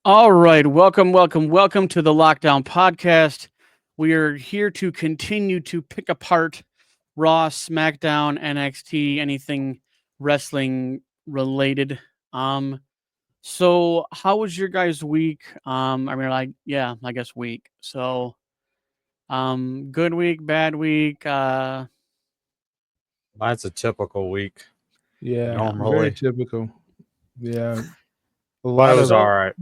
All right, welcome to the Lockdown Podcast. We are here to continue to pick apart Raw, SmackDown, NXT, anything wrestling related. Um, so how was your guys' week? I guess week. So, good week, bad week. Mine's a typical week Yeah, Yeah, very normally, typical. Yeah, a but it lot was of all so right.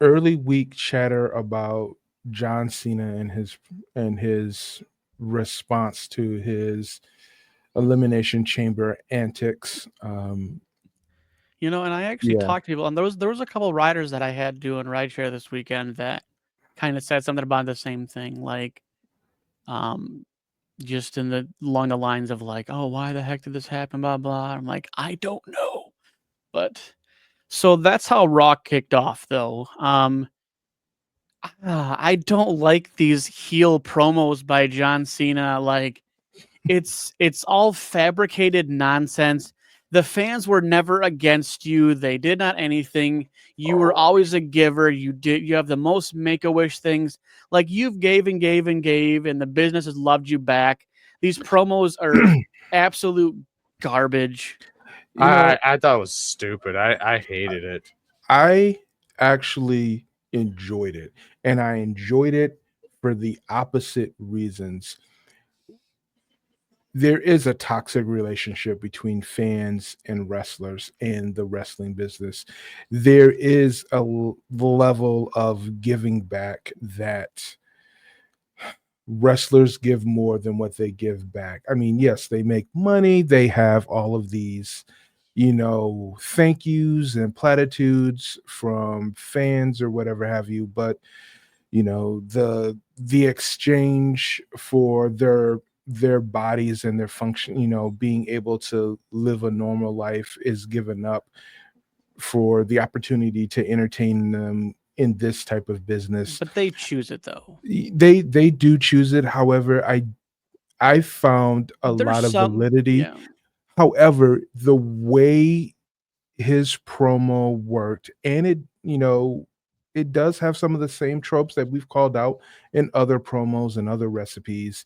early week chatter about John Cena and his response to his elimination chamber antics. and I actually Yeah, talked to people, and there was a couple riders that I had doing rideshare this weekend that kind of said something about the same thing, like um just in the along the lines of like, "Oh, why the heck did this happen?" Blah blah. I'm like, I don't know, but so that's how Raw kicked off, though. I don't like these heel promos by John Cena. Like, it's all fabricated nonsense. The fans were never against you. They did not anything. You were always a giver. You have the most make-a-wish things. Like you've gave and gave and gave, and the business has loved you back. These promos are absolute garbage. you I know, I thought it was stupid. I hated it. I actually enjoyed it, and I enjoyed it for the opposite reasons. There is a toxic relationship between fans and wrestlers in the wrestling business. There is a level of giving back that wrestlers give more than what they give back. I mean, yes, they make money, they have all of these, thank yous and platitudes from fans or whatever have you, but the exchange for their bodies and their function, being able to live a normal life is given up for the opportunity to entertain them in this type of business. But they choose it though. They do choose it. However, I found a There's lot of some, validity. yeah, However, the way his promo worked, and it does have some of the same tropes that we've called out in other promos and other recipes,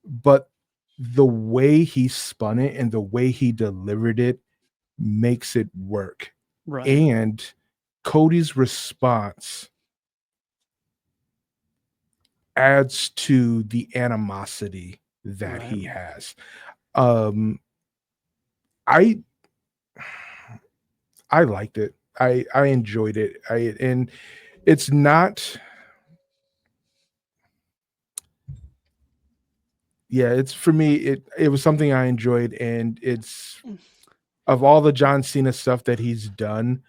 but the way he spun it and the way he delivered it makes it work. right, And Cody's response adds to the animosity that right. he has. Um I I liked it. I enjoyed it. I and it's not yeah, it's for me it was something I enjoyed, and it's of all the John Cena stuff that he's done,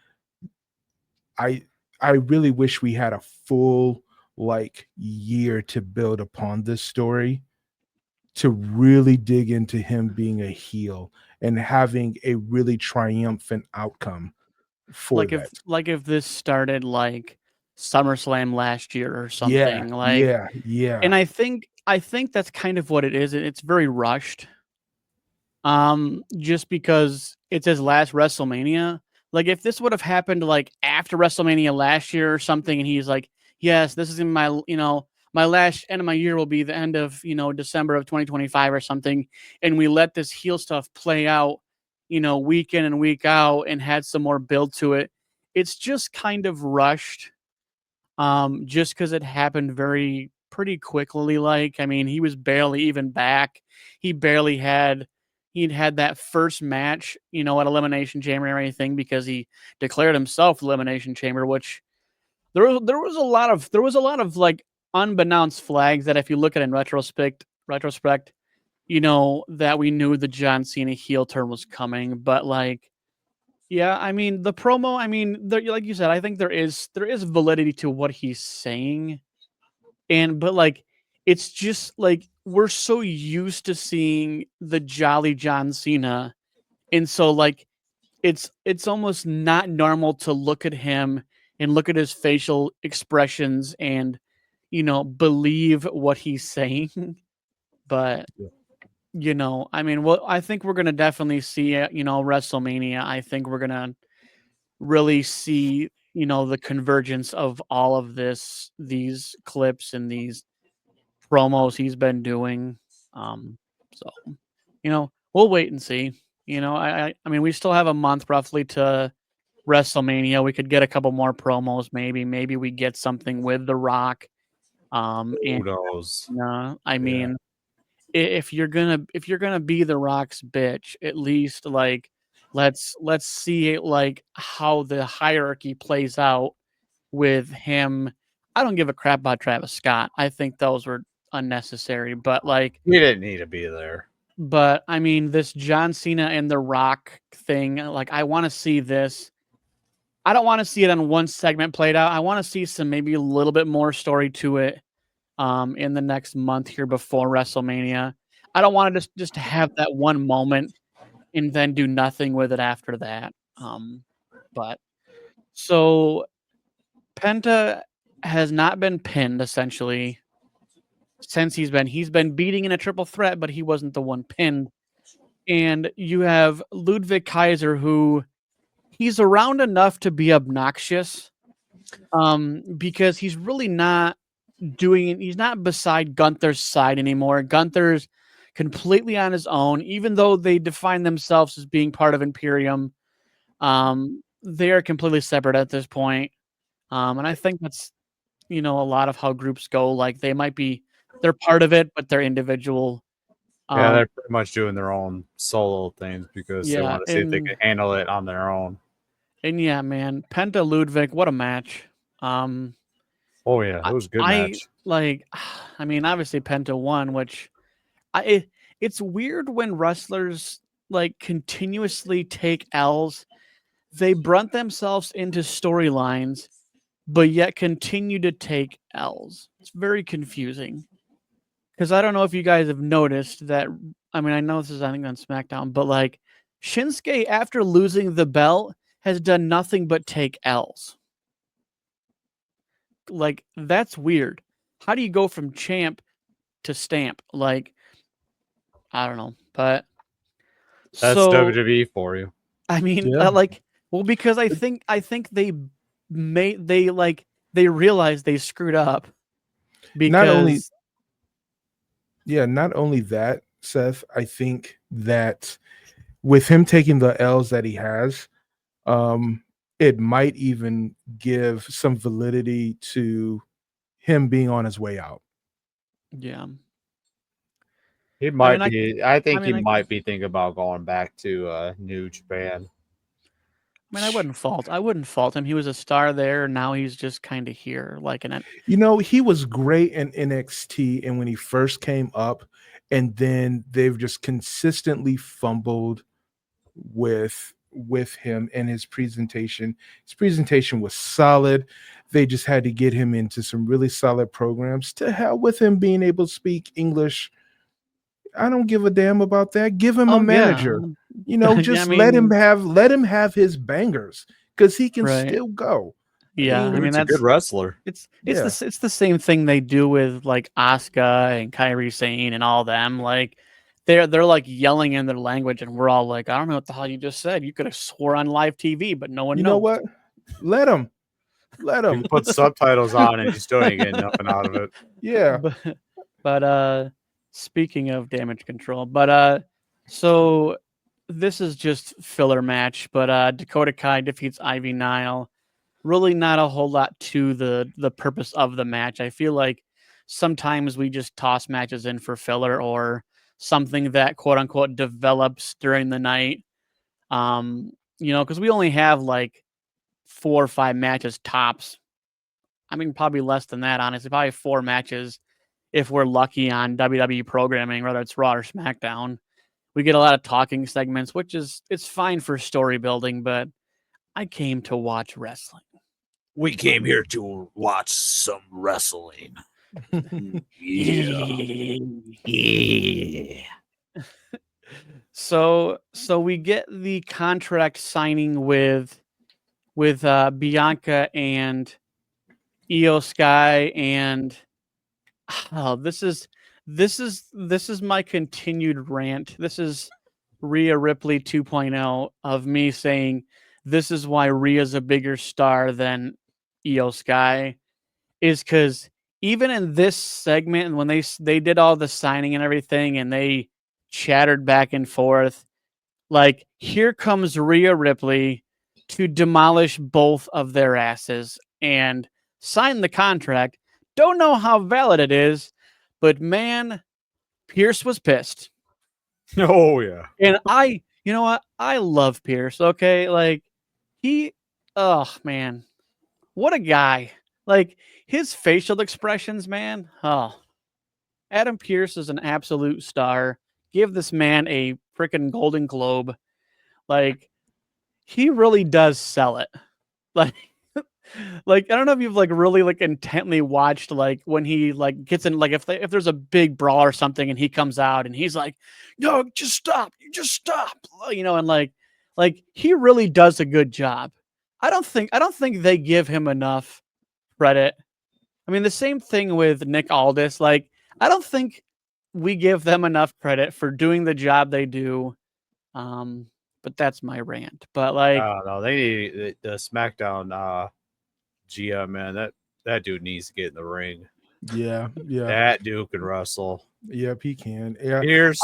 I I really wish we had a full like year to build upon this story to really dig into him being a heel and having a really triumphant outcome for that. Like if this started like SummerSlam last year or Yeah, something, like, yeah, yeah. and I think that's kind of what it is. It's very rushed. Just because it's his last WrestleMania. Like if this would have happened like after WrestleMania last year or something, and he's like, "Yes, this is in my my last end of my year will be the end of December of 2025 or something," and we let this heel stuff play out, week in and week out, and had some more build to it. It's just kind of rushed, just because it happened very pretty quickly. Like, I mean, he was barely even back. He barely had he'd had that first match, at Elimination Chamber or anything because he declared himself Elimination Chamber, which there was a lot of like unbeknownst flags that if you look at it in retrospect, that we knew the John Cena heel turn was coming, but like yeah, I mean the promo. I mean, like you said, I think there is validity to what he's saying, and but like it's just like we're so used to seeing the jolly John Cena, and so like it's almost not normal to look at him and look at his facial expressions and believe what he's saying. But I mean, well, I think we're gonna definitely see it. WrestleMania. I think we're gonna really see, the convergence of all of these clips and these promos he's been doing. So, we'll wait and see. I mean, we still have a month roughly to WrestleMania. We could get a couple more promos, maybe. Maybe we get something with The Rock. Who And knows? I mean, if you're gonna be The Rock's bitch, at least like let's see like how the hierarchy plays out with him. I don't give a crap about Travis Scott. I think those were unnecessary, but like, He didn't need to be there. but I mean, this John Cena and The Rock thing, like, I want to see this. I don't want to see it on one segment played out. I want to see some maybe a little bit more story to it in the next month here before WrestleMania. I don't want to just have that one moment and then do nothing with it after that. But so Penta has not been pinned essentially since he's been beating in a triple threat, but he wasn't the one pinned. And you have Ludwig Kaiser, who he's around enough to be obnoxious, because he's really not he's not beside Gunther's side anymore. Gunther's completely on his own, even though they define themselves as being part of Imperium. They are completely separate at this point. And I think that's, a lot of how groups go. Like they're part of it, but they're individual. Yeah, they're pretty much doing their own solo things because they want to see if they can handle it on their own. And yeah, man, Penta Ludwig, what a match. Oh yeah, it was a good match. I mean, obviously Penta won, which it's weird when wrestlers like continuously take L's. They brunt themselves into storylines, but yet continue to take L's. It's very confusing. Because I don't know if you guys have noticed that. I mean, I know this is, I think, on SmackDown, but like Shinsuke, after losing the belt, has done nothing but take L's. Like, that's weird. How do you go from champ to stamp? Like, I don't know, but that's WWE for you. I mean, because I think they realized they screwed up. Because not only that, Seth, I think that with him taking the L's that he has, it might even give some validity to him being on his way out. Yeah. He might be. I think he might be thinking about going back to New Japan. I mean, I wouldn't fault him. He was a star there. Now he's just kind of here, like he was great in NXT, and when he first came up, and then they've just consistently fumbled with him and his presentation. His presentation was solid. They just had to get him into some really solid programs. To hell with him being able to speak English. I don't give a damn about that. Give him a manager. Just let him have his bangers, because he can still go. Yeah, I mean, that's a good wrestler. It's the same thing they do with like Asuka and Kairi Sane and all them. Like they're like yelling in their language, and we're all like, I don't know what the hell you just said. You could have swore on live TV, but no one knows. You know what? Let him. You put subtitles on, and you still ain't getting nothing out of it. Yeah. But speaking of Damage Control, so this is just filler match, but Dakota Kai defeats Ivy Nile. Really not a whole lot to the purpose of the match. I feel like sometimes we just toss matches in for filler or something that quote unquote develops during the night. Because we only have like 4 or 5 matches tops. I mean, probably less than that, honestly. Probably 4 matches if we're lucky on WWE programming, whether it's Raw or SmackDown. We get a lot of talking segments, which it's fine for story building, but I came to watch wrestling. We came here to watch some wrestling. Yeah. So we get the contract signing with Bianca and Io Sky, and this is my continued rant. This is Rhea Ripley 2.0 of me saying this is why Rhea's a bigger star than Io Sky, is because even in this segment, and when they did all the signing and everything, and they chattered back and forth, like here comes Rhea Ripley to demolish both of their asses and sign the contract. Don't know how valid it is, but man, Pierce was pissed. Oh yeah. And you know what? I love Pierce. Okay, like oh man, what a guy! Like his facial expressions, man. Oh, Adam Pierce is an absolute star. Give this man a freaking Golden Globe. Like he really does sell it. Like like I don't know if you've like really like intently watched like when he like gets in like if there's a big brawl or something and he comes out and he's like, no, just stop, you just stop, and like he really does a good job. I don't think they give him enough credit. I mean, the same thing with Nick Aldis. Like I don't think we give them enough credit for doing the job they do. But that's my rant. But like, no, they need the SmackDown GM, man. That dude needs to get in the ring. Yeah. That dude can wrestle. Yep, he can. Yeah, Pierce.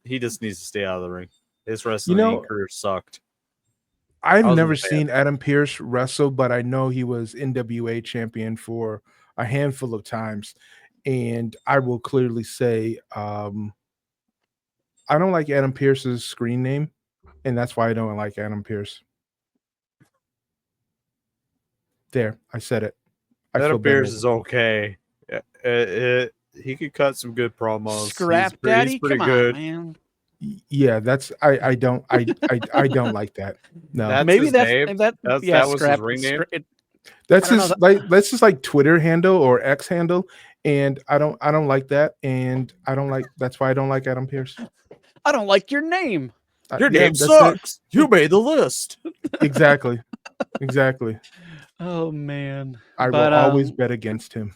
He just needs to stay out of the ring. His wrestling career sucked. I've never seen Adam Pierce wrestle, but I know he was NWA champion for a handful of times, and I will clearly say, I don't like Adam Pierce's screen name, and that's why I don't like Adam Pierce. There, I said it. Adam Pierce is okay. He could cut some good promos. Scrap Daddy, he's pretty come good. on, man. Yeah, that's I don't like that. No, that's maybe his name. That was his ring name. That's his that's just like Twitter handle or X handle, and I don't like that, and I don't like that's why I don't like Adam Pierce. I don't like your name. Your name sucks. You made the list. Exactly. Oh man, I will always bet against him.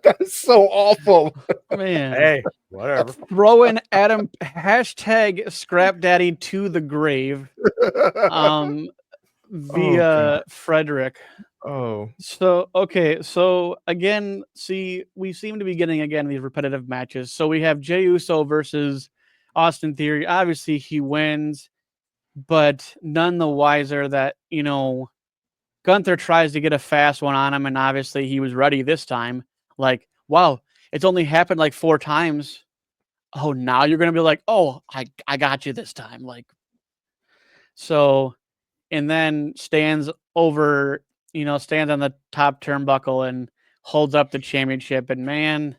That's so awful, man. Hey, whatever. Throw in Adam # Scrap Daddy to the grave. Via Frederick. Oh, so okay. So again, see, we seem to be getting again these repetitive matches. So we have Jey Uso versus Austin Theory. Obviously, he wins, but none the wiser that Gunther tries to get a fast one on him, and obviously he was ready this time. Like, wow, it's only happened like 4 times. Oh, now you're gonna be like, oh, I got you this time. Like, so, and then stands on the top turnbuckle and holds up the championship. And man,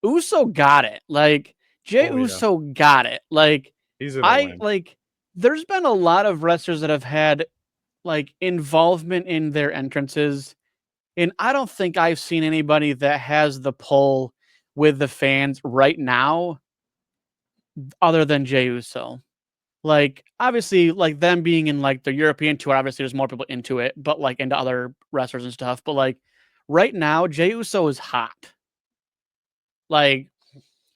Uso got it. Like Jey Uso got it. Like he's win. Like there's been a lot of wrestlers that have had like involvement in their entrances, and I don't think I've seen anybody that has the pull with the fans right now other than Jey Uso. Like obviously like them being in like the European tour, obviously there's more people into it, but like into other wrestlers and stuff. But like right now, Jey Uso is hot. Like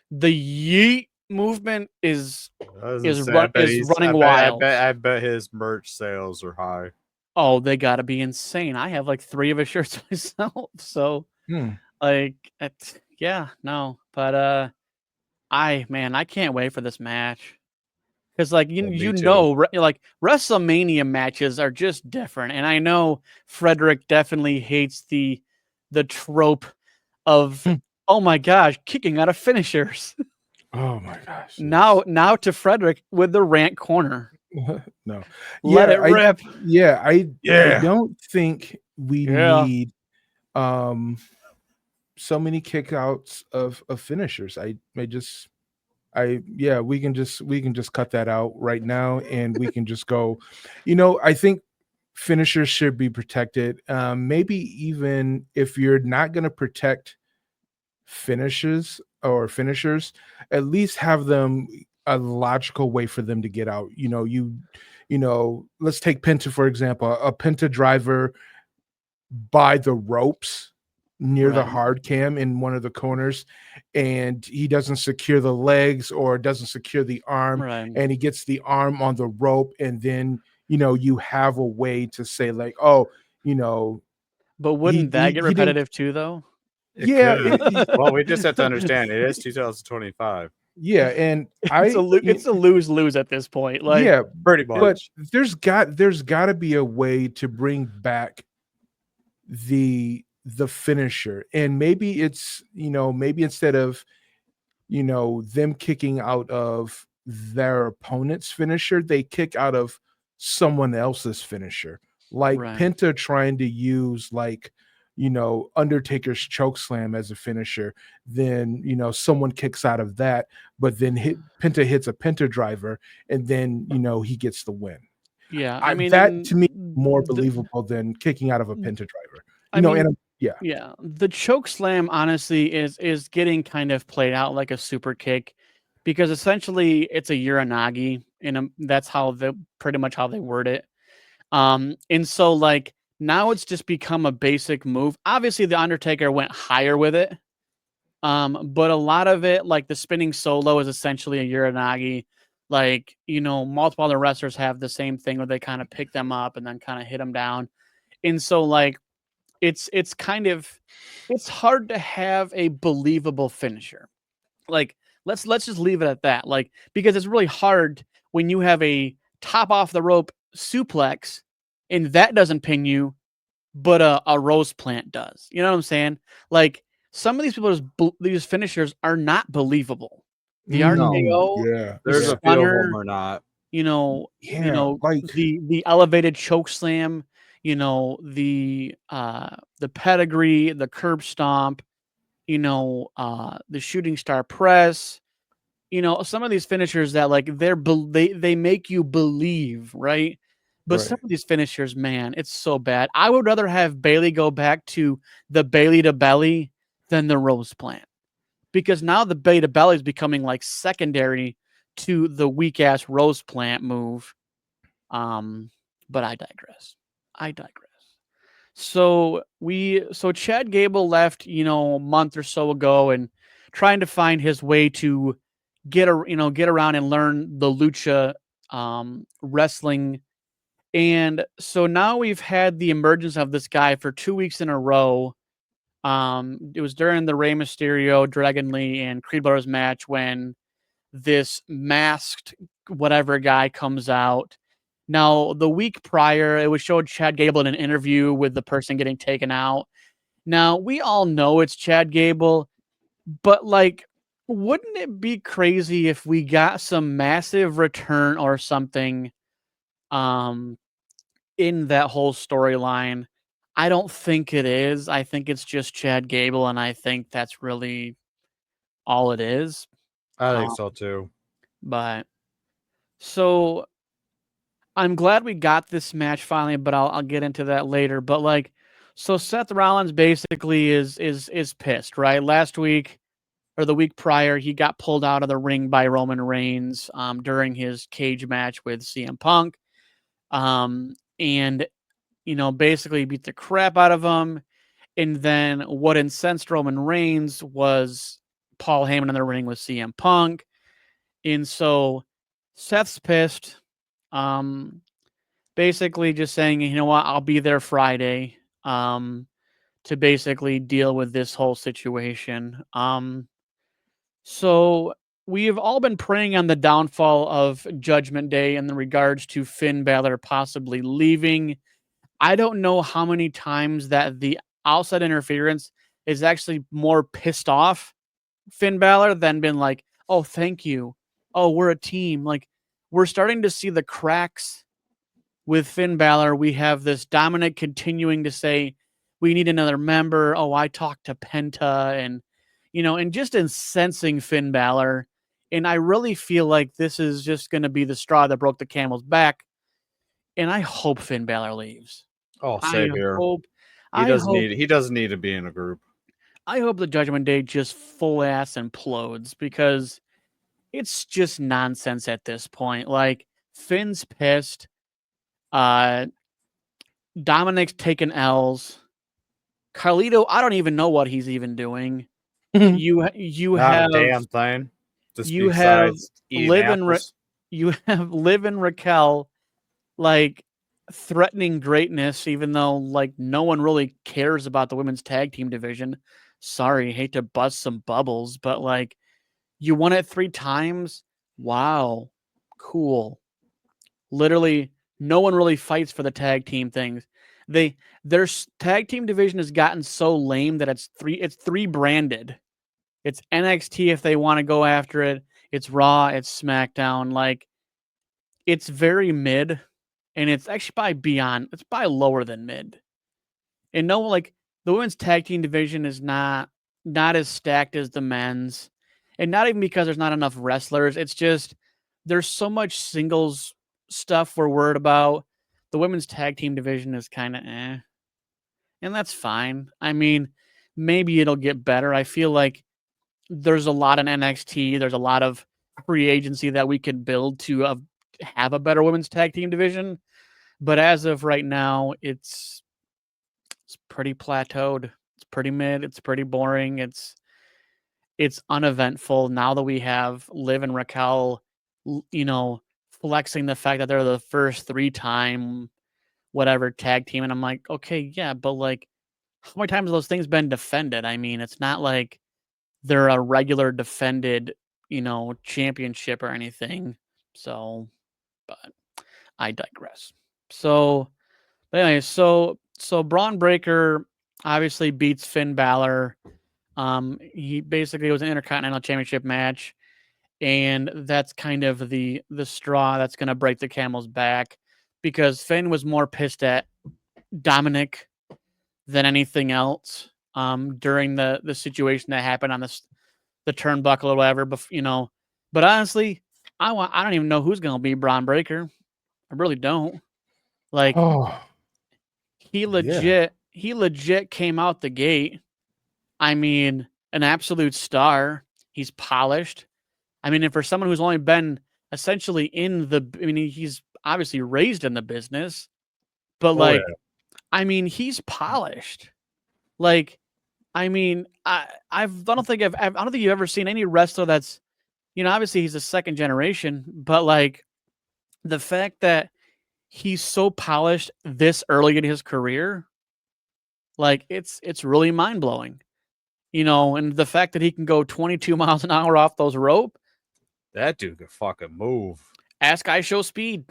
the yeet movement is running wild. I bet his merch sales are high. Oh, they got to be insane. I have like 3 of his shirts myself. So like, no, but I can't wait for this match. Because like like WrestleMania matches are just different, and I know Frederick definitely hates the trope of oh my gosh, kicking out of finishers. Oh my gosh! Now to Frederick with the rant corner. No, let it rip. I don't think we need so many kickouts of finishers. We can just cut that out right now, and we can just go. I think finishers should be protected. Maybe even if you're not going to protect finishers, at least have them a logical way for them to get out. Let's take Penta for example. A Penta driver by the ropes near the Right. hard cam in one of the corners, and he doesn't secure the legs or doesn't secure the arm, Right. and he gets the arm on the rope, and then you have a way to say like, oh, But he wouldn't that he, get he didn't. repetitive too, though? It Yeah, could. Well, we just have to understand it is 2025. yeah, and It's a lose-lose at this point. Like, yeah, Pretty but much. there's got to be a way to bring back the finisher, and maybe it's maybe instead of them kicking out of their opponent's finisher, they kick out of someone else's finisher, like Right. Penta trying to use like Undertaker's choke slam as a finisher. Then someone kicks out of that, but then Penta hits a Penta driver, and then he gets the win. yeah, I mean, That to me more the- believable than kicking out of a Penta driver. I mean, And yeah, yeah, the choke slam honestly is getting kind of played out like a super kick because essentially it's a uranagi, and that's how pretty much how they word it. And so like now it's just become a basic move. Obviously, the Undertaker went higher with it, but a lot of it, like the spinning solo, is essentially a uranagi. Like multiple other wrestlers have the same thing where they kind of pick them up and then kind of hit them down, and so like. It's hard to have a believable finisher. Like let's just leave it at that. Like because it's really hard when you have a top off the rope suplex and that doesn't pin you, but a rose plant does. You know what I'm saying? Like some of these these finishers are not believable. The RKO, yeah, There's yeah. a few of stunner, them or not. Yeah, like the elevated choke slam, the pedigree, the curb stomp, the shooting star press, some of these finishers that like they make you believe, right? But some right. of these finishers, man, it's so bad. I would rather have Bailey go back to the Bailey to belly than the rose plant because now the Bailey to belly is becoming like secondary to the weak ass rose plant move. But I digress. So Chad Gable left, a month or so ago and trying to find his way to get around and learn the lucha wrestling. And so now we've had the emergence of this guy for 2 weeks in a row. It was during the Rey Mysterio, Dragon Lee, and Creed Brothers match when this masked whatever guy comes out. Now, the week prior, it was showed Chad Gable in an interview with the person getting taken out. Now, we all know it's Chad Gable, but like, wouldn't it be crazy if we got some massive return or something in that whole storyline? I don't think it is. I think it's just Chad Gable, and I think that's really all it is. I think Um, so too. But so I'm glad we got this match finally, but I'll get into that later. But like, so Seth Rollins basically is pissed, right? Last week or the week prior, he got pulled out of the ring by Roman Reigns during his cage match with CM Punk, and basically beat the crap out of him. And then what incensed Roman Reigns was Paul Heyman in the ring with CM Punk, and so Seth's pissed. Basically just saying, you know what, I'll be there Friday to basically deal with this whole situation. So we have all been praying on the downfall of Judgment Day in regards to Finn Balor possibly leaving. I don't know how many times that the outside interference is actually more pissed off Finn Balor than been like, oh, thank you. Oh, we're a team. Like, we're starting to see the cracks with Finn Balor. We have this Dominic continuing to say, we need another member. Oh, I talked to Penta and just incensing Finn Balor. And I really feel like this is just going to be the straw that broke the camel's back. And I hope Finn Balor leaves. Oh, same here. He doesn't need to be in a group. I hope the Judgment Day just full ass implodes because it's just nonsense at this point. Like Finn's pissed. Dominic's taking L's. Carlito, I don't even know what he's even doing. You Not have a damn thing. you have eating Liv and apples. you have Liv and Raquel like threatening greatness, even though like no one really cares about the women's tag team division. Sorry, hate to bust some bubbles, but like you won it 3 times. Wow, cool. Literally, no one really fights for the tag team things. Their tag team division has gotten so lame that it's three branded. It's NXT if they want to go after it. It's Raw, it's SmackDown. Like it's very mid, and it's actually it's by lower than mid. And no, like the women's tag team division is not as stacked as the men's, and not even because there's not enough wrestlers. It's just there's so much singles stuff we're worried about. The women's tag team division is kind of and that's fine. I mean, maybe it'll get better. I feel like there's a lot in NXT. There's a lot of free agency that we could build to have a better women's tag team division. But as of right now, it's pretty plateaued. It's pretty mid. It's pretty boring. It's uneventful now that we have Liv and Raquel, flexing the fact that they're the first 3-time whatever tag team. And I'm like, okay, yeah, but like, how many times have those things been defended? I mean, it's not like they're a regular defended, championship or anything. So, but I digress. So, but anyway, so Braun Breaker obviously beats Finn Balor. He basically was an Intercontinental Championship match, and that's kind of the straw that's going to break the camel's back, because Finn was more pissed at Dominic than anything else during the situation that happened on the turnbuckle or whatever. But honestly, I don't even know who's going to be Braun Breaker. I really don't. Like, he legit came out the gate. I mean, an absolute star. He's polished. I mean, and for someone who's only been essentially he's obviously raised in the business, but I mean, he's polished. Like, I mean, I don't think you've ever seen any wrestler that's, obviously he's a second generation, but like the fact that he's so polished this early in his career, like it's really mind blowing. And the fact that he can go 22 miles an hour off those rope. That dude can fucking move. Ask I Show Speed.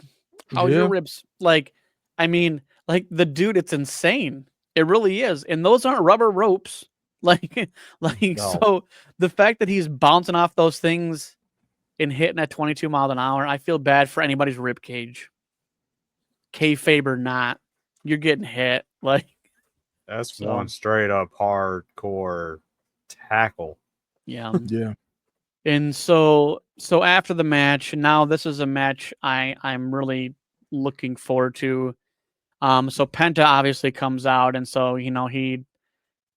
How's your ribs? Like, I mean, like the dude, it's insane. It really is. And those aren't rubber ropes. Like, no. So the fact that he's bouncing off those things and hitting at 22 miles an hour, I feel bad for anybody's rib cage. Kayfabe or not, you're getting hit. Like, that's one straight up hardcore tackle. Yeah. Yeah. And so after the match, now this is a match I'm really looking forward to. So Penta obviously comes out, and so he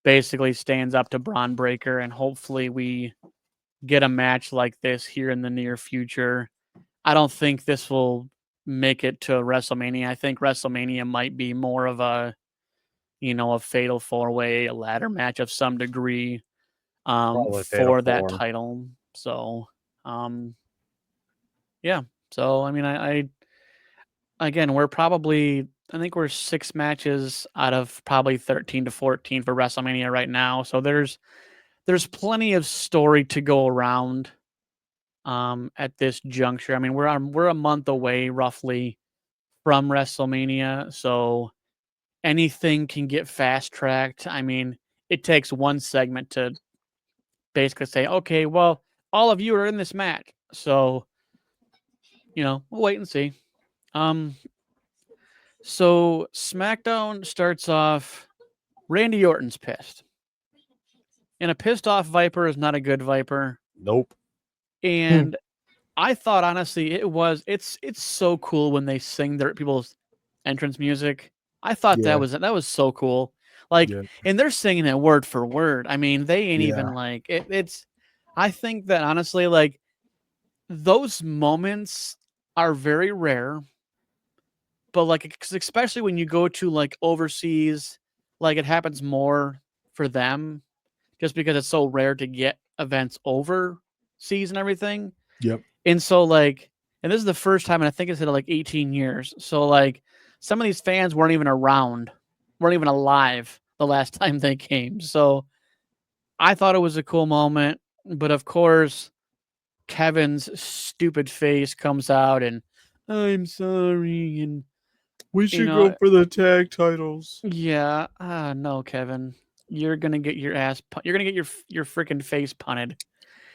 basically stands up to Braun Breaker, and hopefully we get a match like this here in the near future. I don't think this will make it to WrestleMania. I think WrestleMania might be more of a fatal 4-way, a ladder match of some degree for that title. So, yeah. So, I mean, I again, I think we're 6 matches out of probably 13 to 14 for WrestleMania right now. So there's plenty of story to go around at this juncture. I mean, we're a month away roughly from WrestleMania. So anything can get fast tracked. I mean, it takes one segment to basically say, okay, well, all of you are in this match. So, we'll wait and see. So SmackDown starts off, Randy Orton's pissed. And a pissed off Viper is not a good Viper. Nope. And I thought, honestly, it's so cool when they sing their people's entrance music. I thought that was so cool. Like, and they're singing it word for word. I mean, they ain't even like it's. I think that honestly, like, those moments are very rare. But like, especially when you go to like overseas, like it happens more for them just because it's so rare to get events overseas and everything. Yep. And so like, and this is the first time, and I think it's in like 18 years. So like some of these fans weren't even around, weren't even alive the last time they came. So I thought it was a cool moment, but of course, Kevin's stupid face comes out and I'm sorry. And We should go for the tag titles. yeah, no, Kevin, you're going to get your ass, you're going to get your freaking face punted.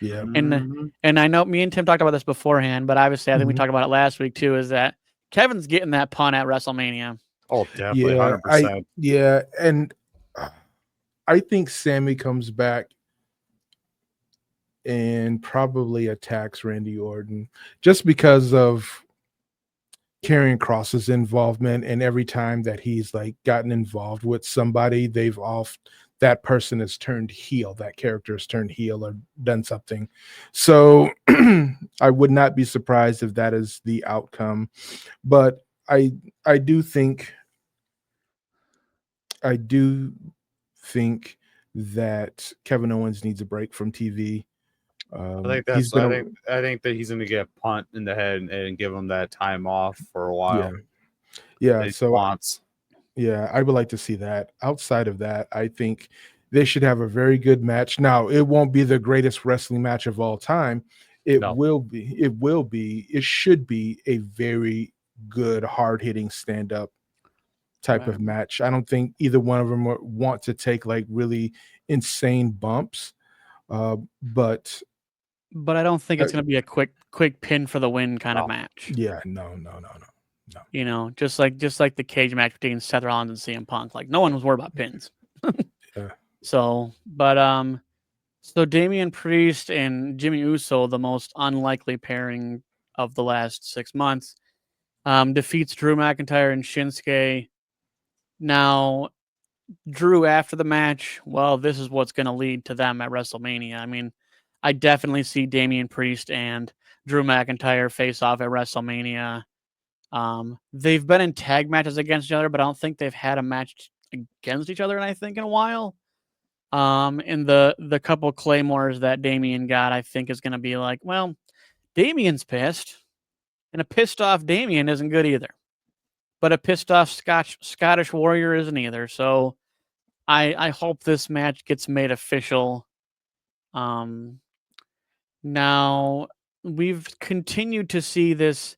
Yeah. And I know me and Tim talked about this beforehand, but obviously I think we Mhm. talked about it last week too, is that Kevin's getting that pun at WrestleMania. Oh, definitely, Yeah, 100%. and I think Sammy comes back and probably attacks Randy Orton just because of Karrion Kross's involvement, and every time that he's like gotten involved with somebody, that person has turned heel, that character has turned heel or done something. So I would not be surprised if that is the outcome. But I do think that Kevin Owens needs a break from TV. I think I think that he's going to get a punt in the head and give him that time off for a while. Yeah. So wants. Yeah, I would like to see that. Outside of that, I think they should have a very good match. Now, it won't be the greatest wrestling match of all time. It should be a very good, hard-hitting stand-up type of match. I don't think either one of them want to take like really insane bumps. But I don't think it's going to be a quick pin for the win kind of match. Yeah, no. You know, just like the cage match between Seth Rollins and CM Punk. Like no one was worried about pins. Yeah. So Damian Priest and Jimmy Uso, the most unlikely pairing of the last 6 months, defeats Drew McIntyre and Shinsuke. Now, Drew after the match, well, this is what's going to lead to them at WrestleMania. I mean, I definitely see Damian Priest and Drew McIntyre face off at WrestleMania. They've been in tag matches against each other, but I don't think they've had a match against each other, in a while. And the couple claymores that Damian got, I think is going to be like, well, Damian's pissed, and a pissed off Damian isn't good either. But a pissed off Scottish Warrior isn't either. So I hope this match gets made official. Now we've continued to see this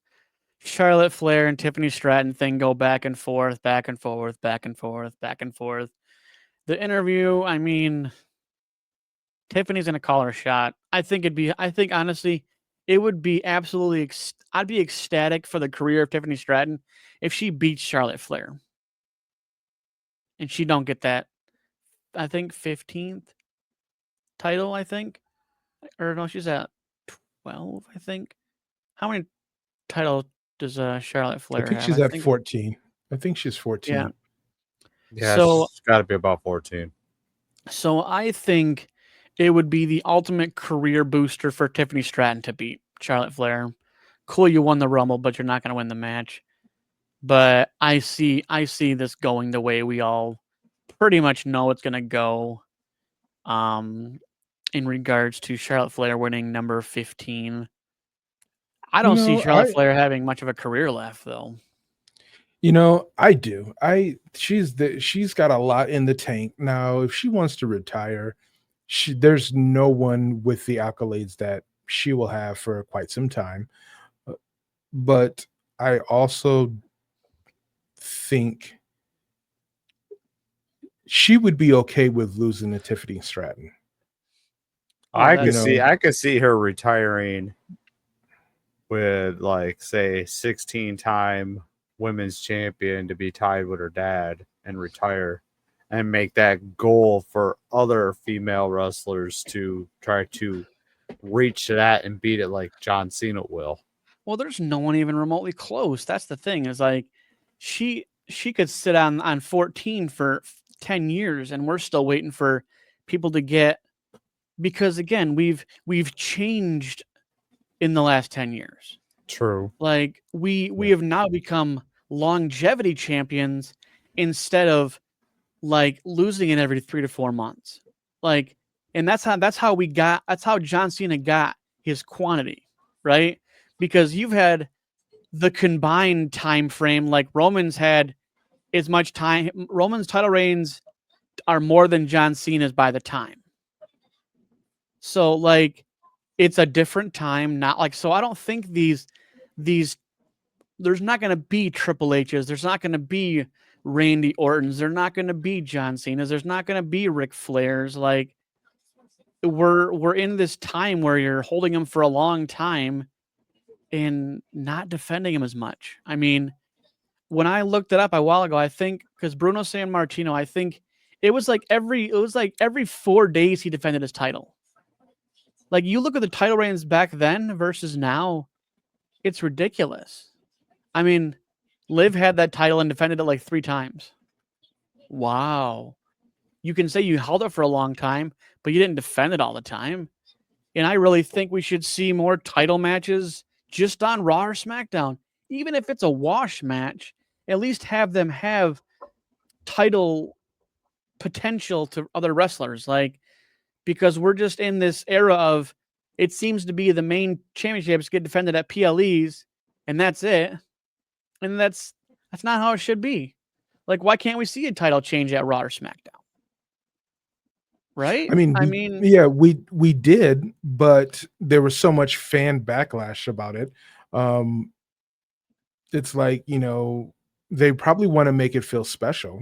Charlotte Flair and Tiffany Stratton thing go back and forth, back and forth, back and forth, back and forth. The interview, I mean, Tiffany's gonna call her shot. I think honestly, it would be absolutely. I'd be ecstatic for the career of Tiffany Stratton if she beats Charlotte Flair, and she don't get that. I think 15th title. I think, or no, she's at 12. I think. How many titles does Charlotte Flair have? I think she's at 14. I think she's 14. Yeah, so it's got to be about 14. So I think it would be the ultimate career booster for Tiffany Stratton to beat Charlotte Flair. Cool, you won the Rumble, but you're not going to win the match. But I see this going the way we all pretty much know it's going to go. In regards to Charlotte Flair winning number 15, I don't see Charlotte Flair having much of a career left, though. I do. She's got a lot in the tank now. If she wants to retire, there's no one with the accolades that she will have for quite some time. But I also think she would be okay with losing to Tiffany Stratton. I could see her retiring with, like, say, 16-time women's champion to be tied with her dad and retire, and make that goal for other female wrestlers to try to reach that and beat it like John Cena will. Well, there's no one even remotely close. That's the thing, is like she could sit on 14 for 10 years and we're still waiting for people to get, because again, we've changed in the last 10 years. True. Like we have now become longevity champions instead of like losing it every 3 to 4 months. Like, and that's how John Cena got his quantity, right? Because you've had the combined time frame, like Roman's had as much time. Roman's title reigns are more than John Cena's by the time. So like, it's a different time, not like, so I don't think these, there's not going to be Triple H's. There's not going to be Randy Orton's. They're not going to be John Cena's. There's not going to be Ric Flair's. Like, we're in this time where you're holding them for a long time and not defending him as much. I mean, when I looked it up a while ago, I think because Bruno Sammartino, I think it was like every 4 days he defended his title. Like, you look at the title reigns back then versus now, it's ridiculous. I mean, Liv had that title and defended it like 3 times. Wow. You can say you held it for a long time, but you didn't defend it all the time. And I really think we should see more title matches just on Raw or SmackDown. Even if it's a wash match, at least have them have title potential to other wrestlers. Like, because we're just in this era of, it seems to be the main championships get defended at PLEs, and that's it. And that's not how it should be. Like, why can't we see a title change at Raw or SmackDown? Right? I mean, yeah, we did, but there was so much fan backlash about it. It's like, they probably want to make it feel special.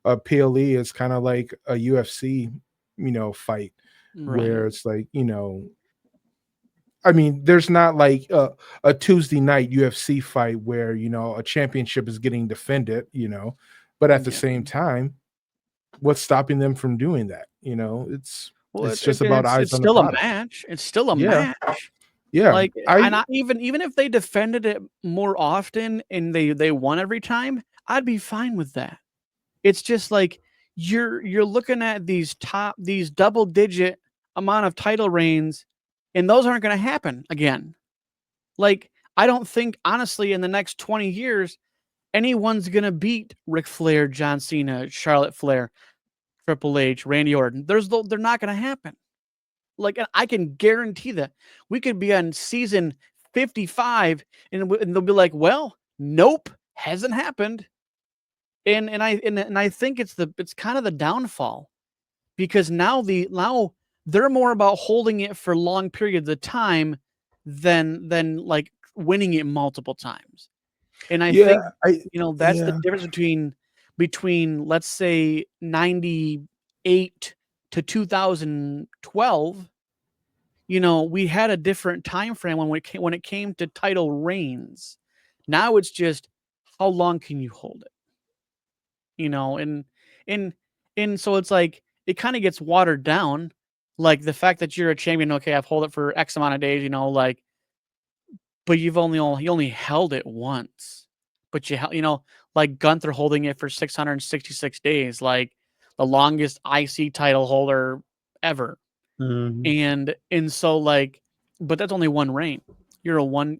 A PLE is kind of like a UFC, fight, Right. where it's like, I mean, there's not like a Tuesday night UFC fight where, a championship is getting defended, but at the same time, what's stopping them from doing that? It's just about eyes on the product. It's still a match. It's still a match. Yeah. Like, even if they defended it more often and they won every time, I'd be fine with that. It's just like you're looking at these double digit amount of title reigns, and those aren't going to happen again. Like, I don't think, honestly, in the next 20 years, anyone's going to beat Ric Flair, John Cena, Charlotte Flair, Triple H, Randy Orton. They're not going to happen. Like, and I can guarantee that. We could be on season 55 and they'll be like, well, nope, hasn't happened. And I think it's kind of the downfall, because now they're more about holding it for long periods of time than like winning it multiple times. And I think that's the difference between let's say 98 to 2012. We had a different time frame when it came to title reigns. Now it's just, how long can you hold it? And so it's like, it kind of gets watered down. Like, the fact that you're a champion, okay, I've held it for X amount of days, like, but you only held it once. But like Gunther holding it for 666 days, like the longest IC title holder ever. Mm-hmm. And so, like, but that's only one reign. You're like,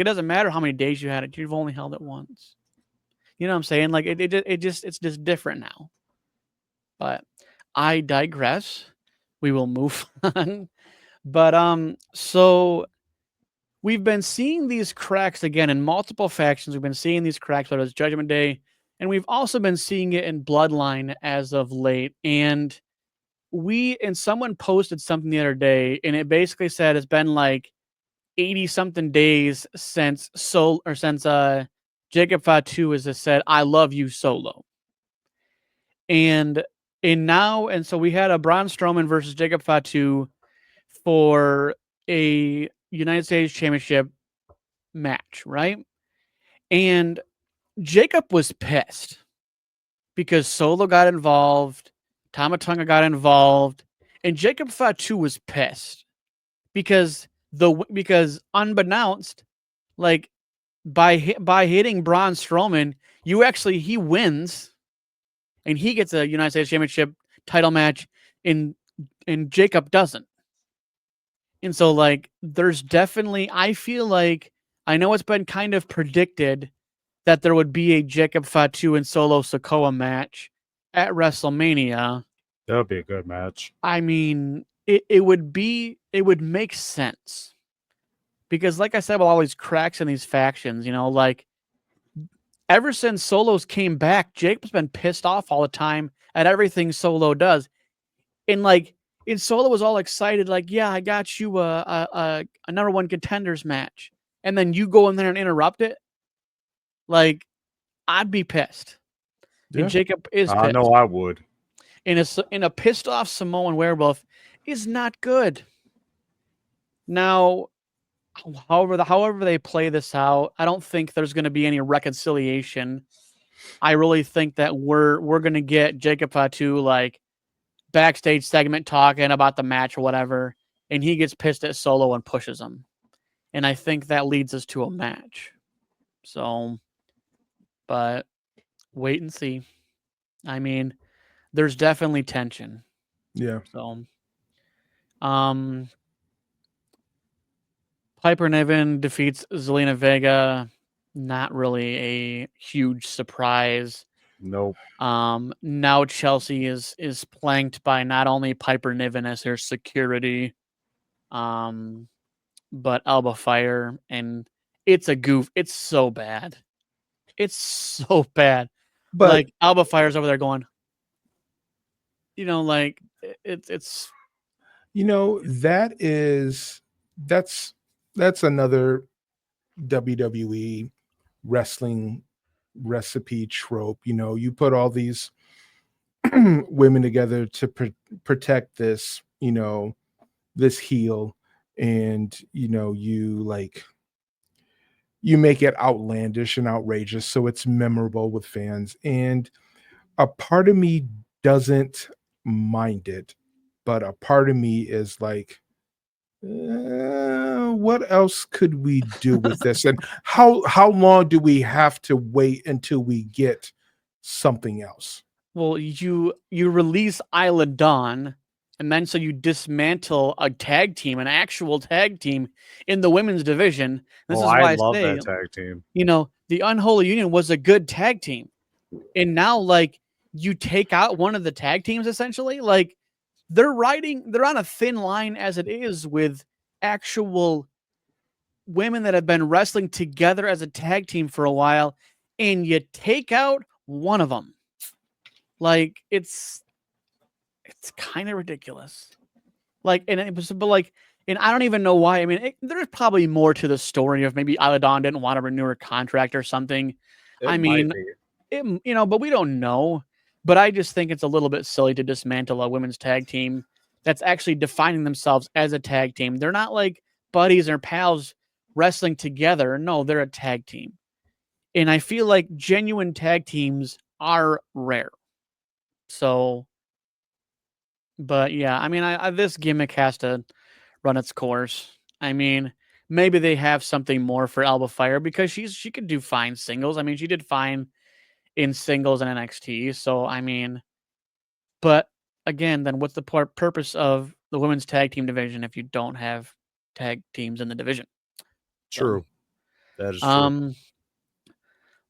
it doesn't matter how many days you had it. You've only held it once. You know what I'm saying? Like, it's just different now. But I digress. We will move on. But so we've been seeing these cracks again in multiple factions. We've been seeing these cracks, whether it's Judgment Day, and we've also been seeing it in Bloodline as of late. And someone posted something the other day, and it basically said it's been like 80 something days since Jacob Fatu has said, "I love you, Solo." And so we had a Braun Strowman versus Jacob Fatu for a United States Championship match, right? And Jacob was pissed because Solo got involved, Tama Tonga got involved, and Jacob Fatu was pissed because unbeknownst, like, by hitting Braun Strowman, he wins, and he gets a United States Championship title match, and Jacob doesn't. And so, like, there's definitely, I feel like, I know it's been kind of predicted that there would be a Jacob Fatu and Solo Sikoa match at WrestleMania, that would be a good match. I mean, it would make sense. Because like I said, with all these cracks in these factions, like ever since Solos came back, Jacob's been pissed off all the time at everything Solo does. And Solo was all excited, like, yeah, I got you a number one contenders match. And then you go in there and interrupt it. Like, I'd be pissed. Yeah. And Jacob is pissed. I know I would. And a pissed off Samoan werewolf is not good. Now, however they play this out, I don't think there's going to be any reconciliation. I really think that we're going to get Jacob Fatu backstage segment talking about the match or whatever, and he gets pissed at Solo and pushes him. And I think that leads us to a match. So, but wait and see. I mean, there's definitely tension. Yeah. So, Piper Niven defeats Zelina Vega. Not really a huge surprise. Nope. Now Chelsea is planked by not only Piper Niven as her security, but Alba Fire, and it's a goof. It's so bad. It's so bad. But Alba Fire's over there going, it's that's another WWE wrestling recipe trope. You put all these women together to protect this, this heel, and you make it outlandish and outrageous so it's memorable with fans. And a part of me doesn't mind it, but a part of me is like, what else could we do with this? And how long do we have to wait until we get something else? Well, you release Isla Dawn, and then so you dismantle a tag team, an actual tag team in the women's division. This is why I love say, that tag team. The Unholy Union was a good tag team. And now, you take out one of the tag teams, essentially, they're on a thin line as it is with actual women that have been wrestling together as a tag team for a while, and you take out one of them. It's kind of ridiculous. And I don't even know why. I mean, there's probably more to the story of maybe Isla Dawn didn't want to renew her contract or something. But we don't know. But I just think it's a little bit silly to dismantle a women's tag team that's actually defining themselves as a tag team. They're not like buddies or pals wrestling together. No, they're a tag team. And I feel like genuine tag teams are rare. So, but yeah, I mean, this gimmick has to run its course. I mean, maybe they have something more for Alba Fire because she could do fine singles. I mean, she did fine in singles and NXT. So, I mean, but again, then what's the purpose of the women's tag team division if you don't have tag teams in the division? True. That is true.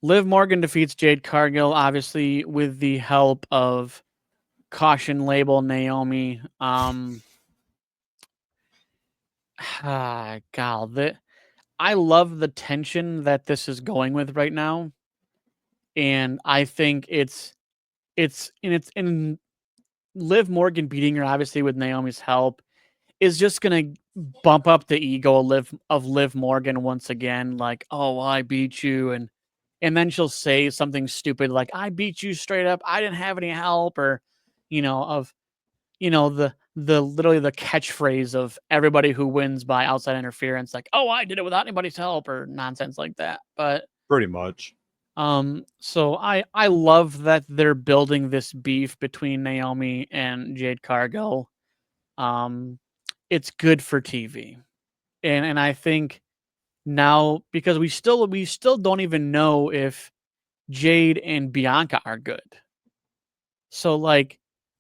Liv Morgan defeats Jade Cargill, obviously with the help of Caution Label Naomi. God, I love the tension that this is going with right now. And I think it's in Liv Morgan beating her, obviously with Naomi's help, is just gonna bump up the ego of Liv Morgan once again. Like, oh, I beat you, and then she'll say something stupid like, "I beat you straight up. I didn't have any help," or the literally the catchphrase of everybody who wins by outside interference, like, "Oh, I did it without anybody's help," or nonsense like that. But pretty much. So I love that they're building this beef between Naomi and Jade Cargill. It's good for TV. And I think now, because we still don't even know if Jade and Bianca are good. So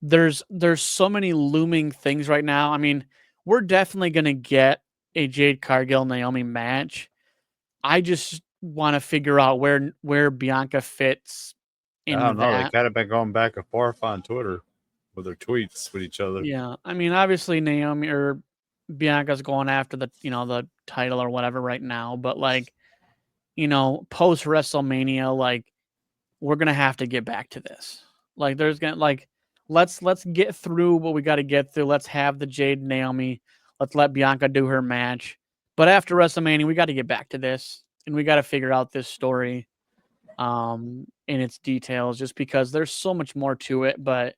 there's so many looming things right now. I mean, we're definitely gonna get a Jade Cargill Naomi match. I just want to figure out where Bianca fits in I don't know. They that. kind of been going back and forth on Twitter with their tweets with each other. Yeah, I mean, obviously Naomi or Bianca's going after the the title or whatever right now, but like, post WrestleMania, like we're gonna have to get back to this. Like, there's gonna let's get through what we got to get through. Let's have the Jade Naomi. Let's let Bianca do her match. But after WrestleMania, we got to get back to this, and we got to figure out this story, in its details, just because there's so much more to it. But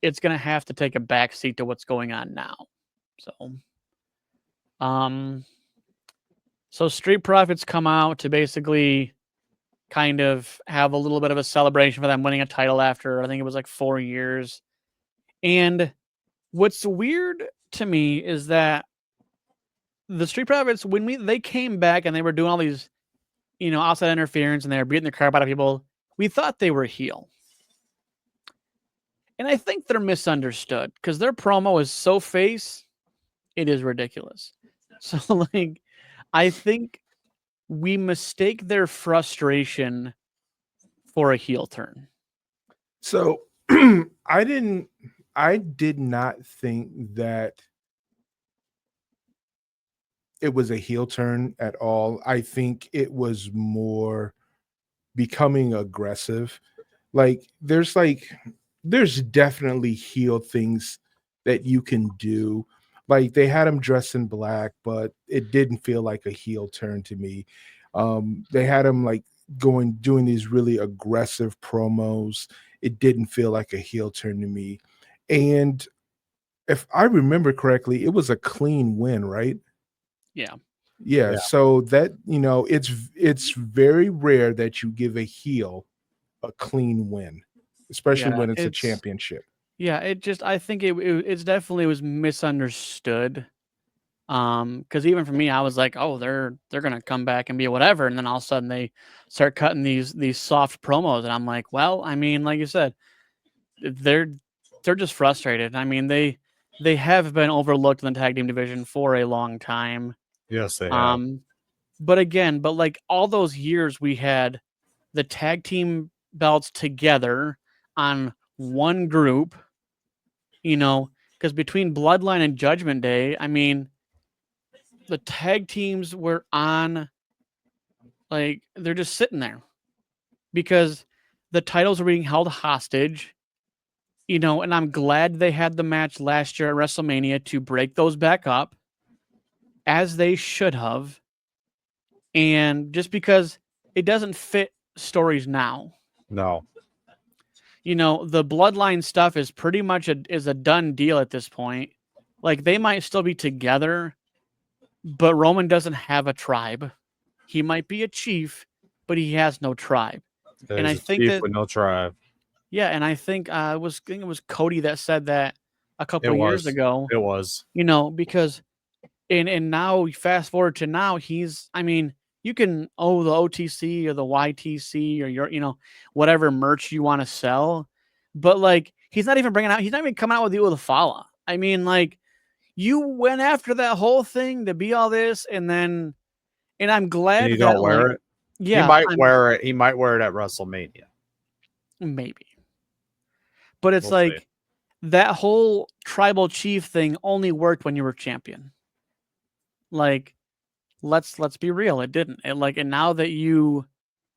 it's gonna have to take a backseat to what's going on now. So Street Profits come out to basically kind of have a little bit of a celebration for them winning a title after, I think it was like 4 years. And what's weird to me is that the Street Profits, when they came back and they were doing all these, outside interference, and they were beating the crap out of people, we thought they were heel. And I think they're misunderstood because their promo is so face, it is ridiculous. So, like, I think we mistake their frustration for a heel turn. So I did not think that it was a heel turn at all. I think it was more becoming aggressive. Like, there's definitely heel things that you can do. Like, they had him dressed in black, but it didn't feel like a heel turn to me. They had him like doing these really aggressive promos. It didn't feel like a heel turn to me. And if I remember correctly, it was a clean win, right? Yeah. So that, it's very rare that you give a heel a clean win, especially when it's a championship. Yeah, I think it's definitely was misunderstood. Because even for me, I was like, oh, they're gonna come back and be whatever, and then all of a sudden they start cutting these soft promos, and I'm like, well, I mean, like you said, they're just frustrated. I mean, they have been overlooked in the tag team division for a long time. Yes, they have. But like all those years, we had the tag team belts together on one group, because between Bloodline and Judgment Day, I mean, the tag teams were on, like, they're just sitting there because the titles are being held hostage, and I'm glad they had the match last year at WrestleMania to break those back up, as they should have. And just because it doesn't fit stories now. No. The Bloodline stuff is pretty much a done deal at this point. Like, they might still be together, but Roman doesn't have a tribe. He might be a chief, but he has no tribe. There's and I think chief that with no tribe. Yeah, and I think it was Cody that said that a couple of years ago. It was. Because and now fast forward to now, you can the OTC or the YTC or your whatever merch you want to sell, but like he's not even coming out with you with a follow. I mean, like, you went after that whole thing to be all this, and I'm glad and you don't wear it. Yeah, he might wear it. He might wear it at WrestleMania, maybe. But it's We'll see. that whole tribal chief thing only worked when you were champion. Like, let's be real, it didn't. And now that you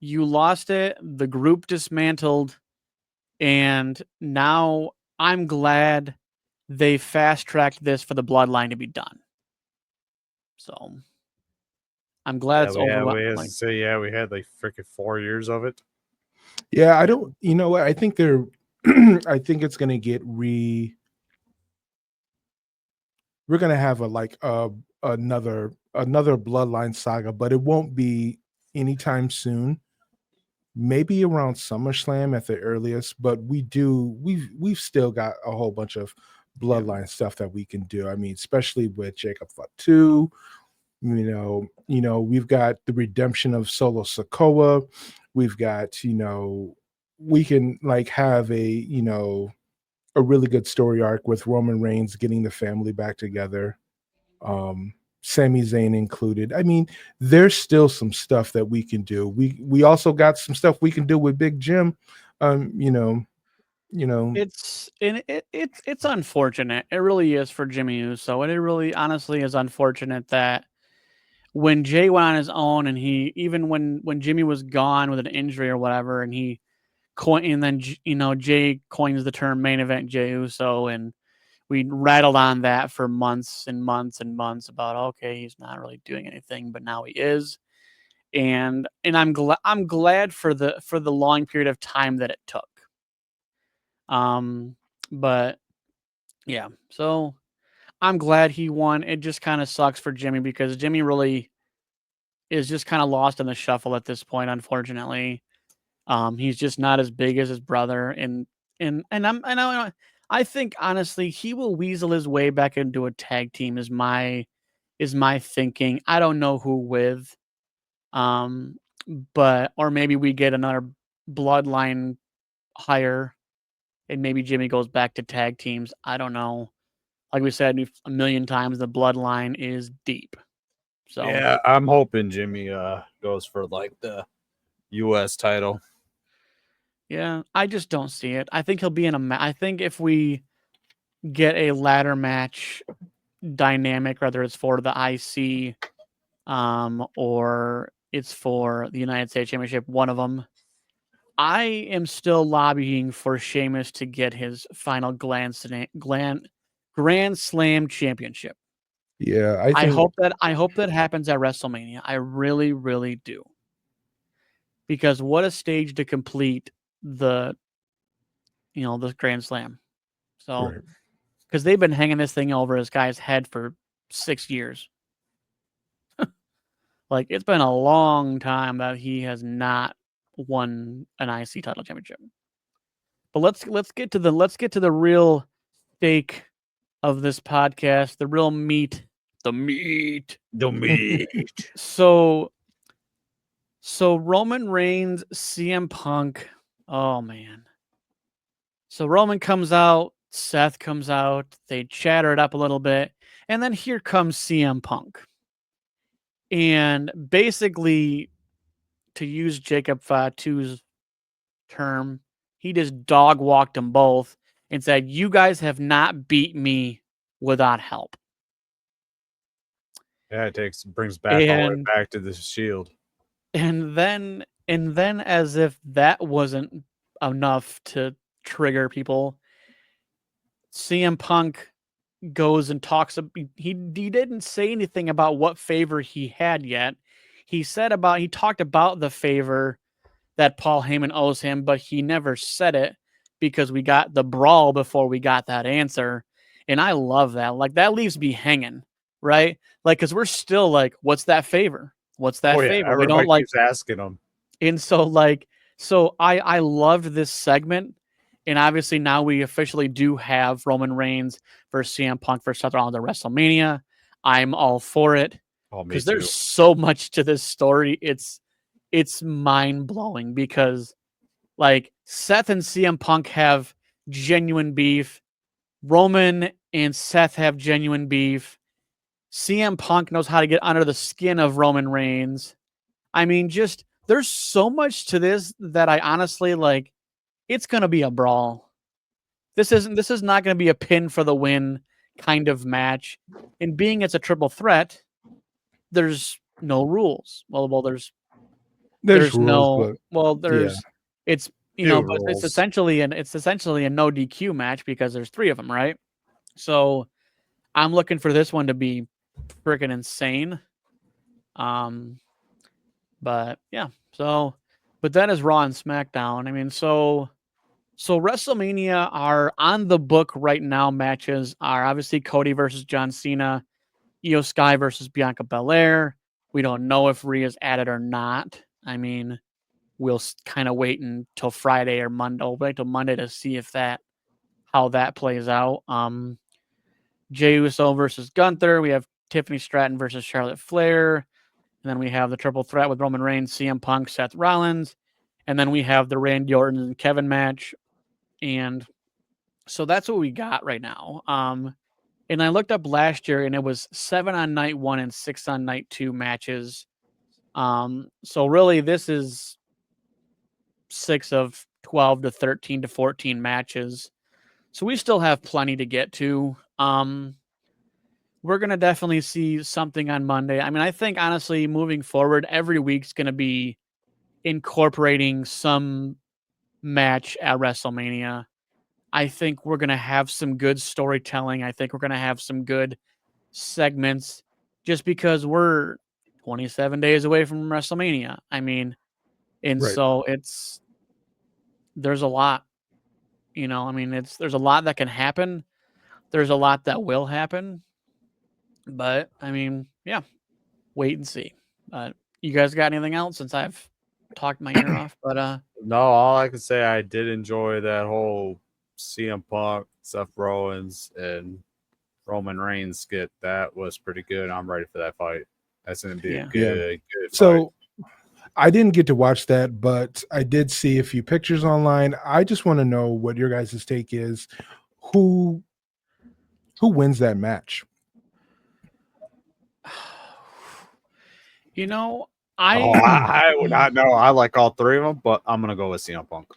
lost it, the group dismantled, and now I'm glad they fast-tracked this for the Bloodline to be done. So I'm glad it's over. We had like freaking 4 years of it. Yeah, I don't. You know what? I think they're. I think it's gonna get We're gonna have another Bloodline saga, but it won't be anytime soon. Maybe around SummerSlam at the earliest, but we've still got a whole bunch of Bloodline stuff that we can do. I mean, especially with Jacob Fatu. We've got the redemption of Solo Sikoa. We've got, we can have a really good story arc with Roman Reigns getting the family back together. Sami Zayn included. I mean, there's still some stuff that we can do. We also got some stuff we can do with Big Jim, You know, it's unfortunate. It really is for Jimmy Uso, and it really honestly is unfortunate that when Jay went on his own, and he even when Jimmy was gone with an injury or whatever, and he and then Jay coins the term main event Jey Uso, and we rattled on that for months and months and months about, okay, he's not really doing anything, but now he is, and I'm glad for the long period of time that it took. But yeah, so I'm glad he won. It just kind of sucks for Jimmy because Jimmy really is just kind of lost in the shuffle at this point, unfortunately. He's just not as big as his brother, and I think honestly he will weasel his way back into a tag team is my thinking. I don't know who with, but or maybe we get another bloodline hire, and maybe Jimmy goes back to tag teams. I don't know. Like we said a million times, the bloodline is deep. So yeah, I'm hoping Jimmy goes for like the U.S. title. Yeah, I just don't see it. I think he'll be in I think if we get a ladder match dynamic, whether it's for the IC, or it's for the United States Championship, one of them, I am still lobbying for Sheamus to get his final Grand Slam championship. Yeah, I hope that happens at WrestleMania. I really, really do. Because what a stage to complete the Grand Slam. So, because they've been hanging this thing over this guy's head for 6 years. Like, it's been a long time that he has not won an IC title championship. But let's get to the real stake of this podcast, the real meat, the meat. So Roman Reigns, CM Punk. Oh man. So Roman comes out, Seth comes out, they chatter it up a little bit, and then here comes CM Punk. And basically, to use Jacob Fatu's term, he just dog walked them both and said, "You guys have not beat me without help." Yeah, it brings back all the way back to the Shield. And then as if that wasn't enough to trigger people, CM Punk goes and talks. He didn't say anything about what favor he had yet. He talked about the favor that Paul Heyman owes him, but he never said it because we got the brawl before we got that answer. And I love that. Like, that leaves me hanging, right? Like, because we're still like, what's that favor? What's that favor? We don't like asking them. And so I loved this segment. And obviously now we officially do have Roman Reigns versus CM Punk for Seth Rollins at WrestleMania. I'm all for it because there's so much to this story. It's mind blowing because like Seth and CM Punk have genuine beef. Roman and Seth have genuine beef. CM Punk knows how to get under the skin of Roman Reigns. I mean, just there's so much to this that I honestly like. It's going to be a brawl. This is not going to be a pin for the win kind of match. And being it's a triple threat, there's no rules. Well, there's rules, no but, it's but it's essentially a no DQ match because there's 3 of them, right? So I'm looking for this one to be freaking insane. But yeah, but that is Raw and SmackDown. I mean, so WrestleMania are on the book right now. Matches are obviously Cody versus John Cena, Io Sky versus Bianca Belair. We don't know if Rhea's added or not. I mean, we'll kind of wait until Friday or Monday. We'll wait till Monday to see how that plays out. Jey Uso versus Gunther. We have Tiffany Stratton versus Charlotte Flair. And then we have the triple threat with Roman Reigns, CM Punk, Seth Rollins. And then we have the Randy Orton and Kevin match. And so that's what we got right now. And I looked up last year and it was 7 on night 1 and 6 on night 2 matches. So really this is 6 of 12 to 13 to 14 matches. So we still have plenty to get to. We're going to definitely see something on Monday. I mean, I think honestly, moving forward, every week's going to be incorporating some match at WrestleMania. I think we're going to have some good storytelling. I think we're going to have some good segments just because we're 27 days away from WrestleMania. I mean, and Right. so there's a lot, I mean, there's a lot that can happen. There's a lot that will happen. But I mean, yeah, wait and see. But you guys got anything else since I've talked my ear off? But no, all I can say, I did enjoy that whole CM Punk, Seth Rollins, and Roman Reigns skit. That was pretty good. I'm ready for that fight. That's going to be a good fight. So I didn't get to watch that, but I did see a few pictures online. I just want to know what your guys' take is. Who wins that match? I would not know. I like all three of them, but I'm gonna go with CM Punk.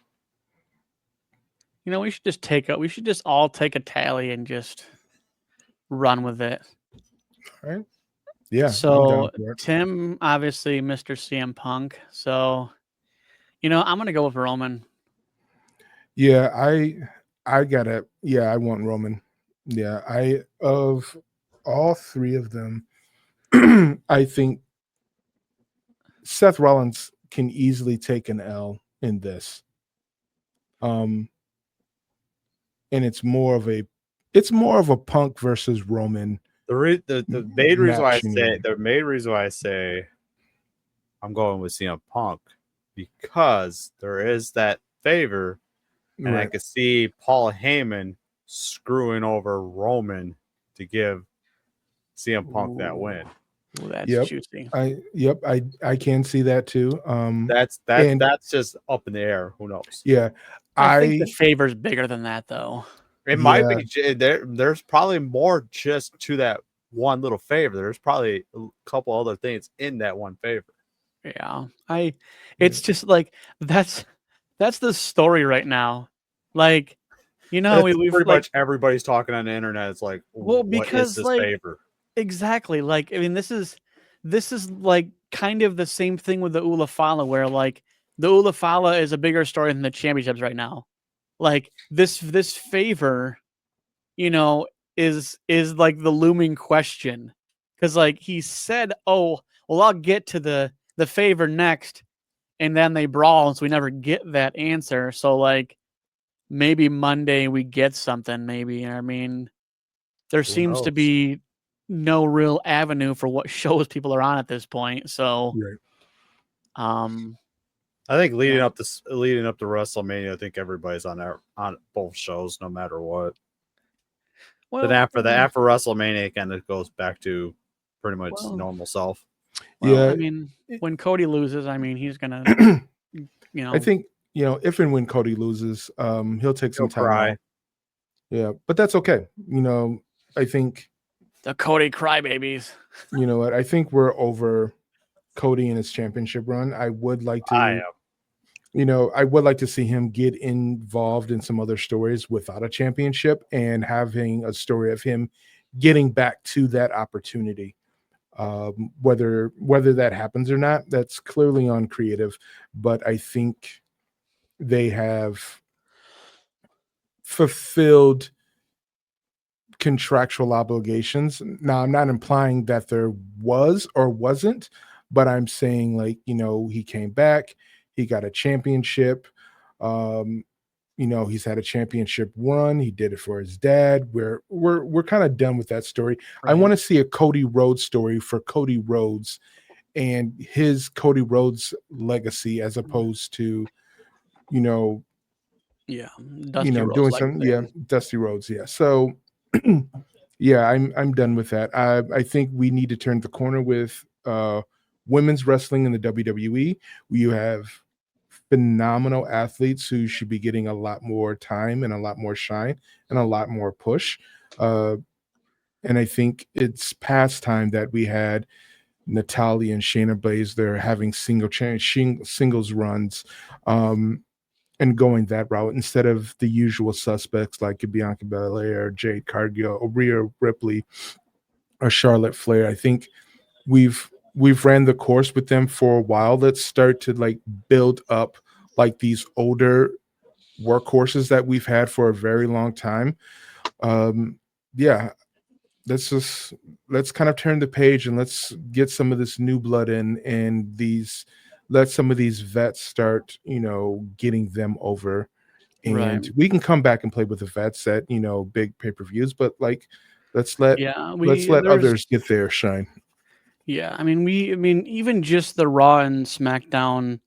We should just all take a tally and just run with it. All right. Yeah. So Tim, obviously, Mr. CM Punk. So, I'm gonna go with Roman. Yeah, I gotta. Yeah, I want Roman. Yeah, of all three of them, I think Seth Rollins can easily take an L in this. And it's more of a Punk versus Roman. The main reason why I say I'm going with CM Punk because there is that favor, and I could see Paul Heyman screwing over Roman to give CM Punk that win. Ooh, that's juicy. I can see that too. That's just up in the air. Who knows? Yeah, I think the favor's bigger than that, though. It might be. There's probably more just to that one little favor. There's probably a couple other things in that one favor. Yeah, it's just like that's the story right now. Like, we've pretty much everybody's talking on the internet. It's like, because what is this favor? Exactly. Like, I mean, this is like kind of the same thing with the Ula Fala, where like the Ula Fala is a bigger story than the championships right now. Like this favor, is like the looming question. Because like he said, oh, well, I'll get to the favor next, and then they brawl, and so we never get that answer. So like maybe Monday we get something, maybe. I mean, there seems to be no real avenue for what shows people are on at this point. So I think leading up to WrestleMania, I think everybody's on both shows no matter what. Well, then after WrestleMania, it kind of goes back to pretty much normal self. Well, I mean, when Cody loses, I mean, he's gonna, I think if and when Cody loses, he'll take some time off. Yeah, but that's okay. I think the Cody crybabies. You know what? I think we're over Cody and his championship run. I would like to. I would like to see him get involved in some other stories without a championship and having a story of him getting back to that opportunity. Whether that happens or not, that's clearly on creative, but I think they have fulfilled contractual obligations. Now, I'm not implying that there was or wasn't, but I'm saying he came back, he got a championship. He's had a championship run. He did it for his dad. We're kind of done with that story. Right. I want to see a Cody Rhodes story for Cody Rhodes and his Cody Rhodes legacy, as opposed to, Dusty Rhodes doing some, Dusty Rhodes. Yeah. So, yeah, I'm done with that. I think we need to turn the corner with women's wrestling in the WWE. You have phenomenal athletes who should be getting a lot more time and a lot more shine and a lot more push. And I think it's past time that we had Natalya and Shayna Baszler having singles runs. and going that route instead of the usual suspects like Bianca Belair, Jade Cargill, or Rhea Ripley, or Charlotte Flair. I think we've ran the course with them for a while. Let's start to like build up like these older workhorses that we've had for a very long time. Yeah, let's kind of turn the page and let's get some of this new blood in, and let some of these vets start, getting them over. And we can come back and play with the vets at, big pay-per-views, but like let's let others get their shine. Yeah, I mean, even just the Raw and SmackDown,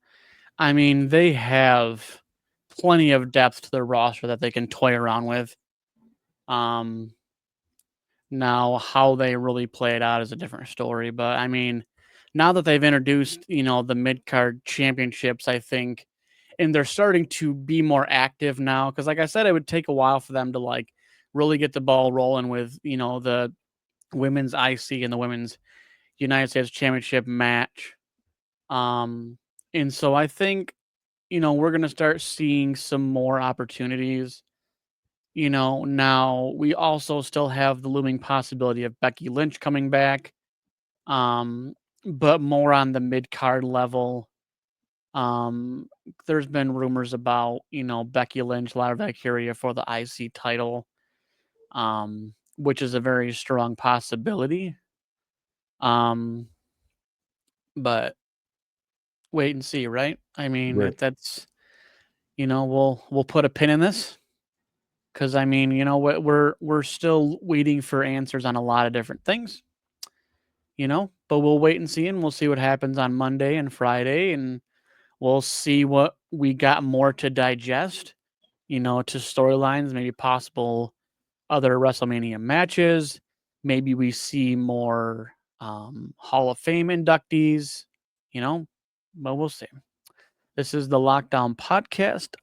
I mean, they have plenty of depth to their roster that they can toy around with. Now, how they really play it out is a different story. But I mean, now that they've introduced, the mid-card championships, I think, and they're starting to be more active now. Because like I said, it would take a while for them to like really get the ball rolling with, the women's IC and the women's United States Championship match. And so I think, we're going to start seeing some more opportunities. Now we also still have the looming possibility of Becky Lynch coming back, but more on the mid-card level. There's been rumors about, Becky Lynch, Lara Valkyria for the IC title, which is a very strong possibility. But wait and see, right? I mean, Right. that's, we'll put a pin in this. Because I mean, we're still waiting for answers on a lot of different things, but we'll wait and see, and we'll see what happens on Monday and Friday, and we'll see what we got more to digest, to storylines, maybe possible other WrestleMania matches. Maybe we see more Hall of Fame inductees, but we'll see. This is the Lockdown Podcast.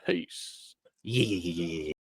Peace. Yeah.